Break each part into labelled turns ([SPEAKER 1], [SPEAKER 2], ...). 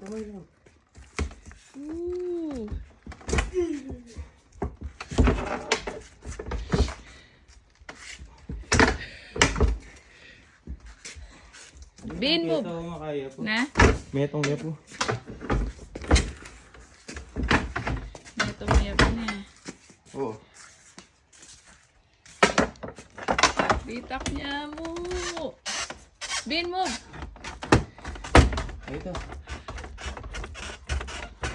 [SPEAKER 1] Kamay lang.
[SPEAKER 2] Ooh. Bin mo.
[SPEAKER 1] Ito makaya po.
[SPEAKER 2] Na?
[SPEAKER 1] Metong niya po.
[SPEAKER 2] Ito may pa na.
[SPEAKER 1] Oo.
[SPEAKER 2] Bitak niya mo. Bin mo.
[SPEAKER 1] Ito.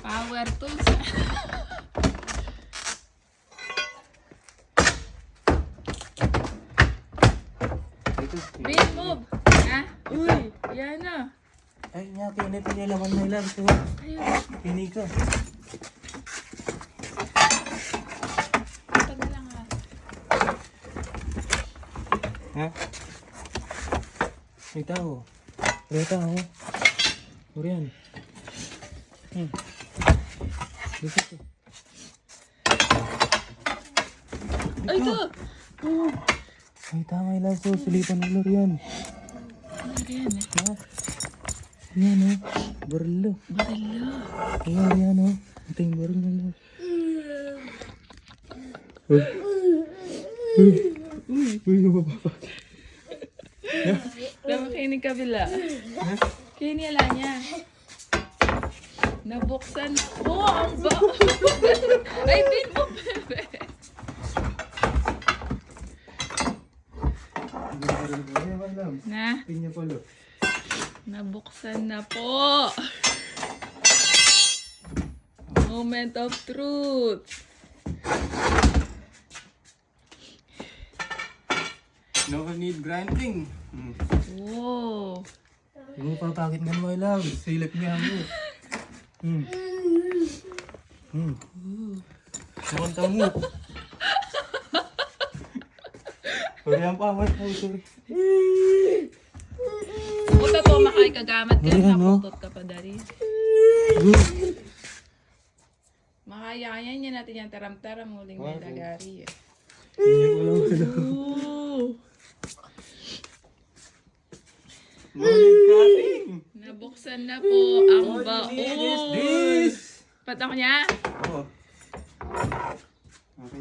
[SPEAKER 2] Power tools.
[SPEAKER 1] Ito.
[SPEAKER 2] Bin mo. Ha? Uy, yan na.
[SPEAKER 1] Ay, niya, kinit niya laman na ilang. Ito.
[SPEAKER 2] Ayun.
[SPEAKER 1] Kinig ka.
[SPEAKER 2] Tagal lang ha.
[SPEAKER 1] Ha? May tao. May tao. Uriyan. Dito ko.
[SPEAKER 2] Ay, ito.
[SPEAKER 1] Ay, tama ilang. So, sulipan ng Lorian.
[SPEAKER 2] Ano yan eh?
[SPEAKER 1] Ha? Yan o. Barilo.
[SPEAKER 2] Barilo.
[SPEAKER 1] Ayan, yan o. Ito yung barilo na. Uy. Uy. Uy, nabababa.
[SPEAKER 2] Dapat kinig kabila. Kinila niya. Nabuksan. Oh, ang ba? Ay, bin mo, bebe. Na?
[SPEAKER 1] Pinya pala.
[SPEAKER 2] Nabuksan na po. Moment of truth.
[SPEAKER 1] No need grinding.
[SPEAKER 2] Wow.
[SPEAKER 1] Hindi mo papakit nga my love. Silip niya mo. Kumanta mo. Uriyan pa ako. Sorry.
[SPEAKER 2] Puta po, makikagamat ka.
[SPEAKER 1] Ayan, no?
[SPEAKER 2] Naputot ka pa dari. Makaya-kaya niya natin yung taram-taram. Muling may lagari eh.
[SPEAKER 1] Pinya pala wala.
[SPEAKER 2] Ooh.
[SPEAKER 1] No need cutting.
[SPEAKER 2] Nabuksan na po ang baon.
[SPEAKER 1] This.
[SPEAKER 2] Patak niya?
[SPEAKER 1] Oh.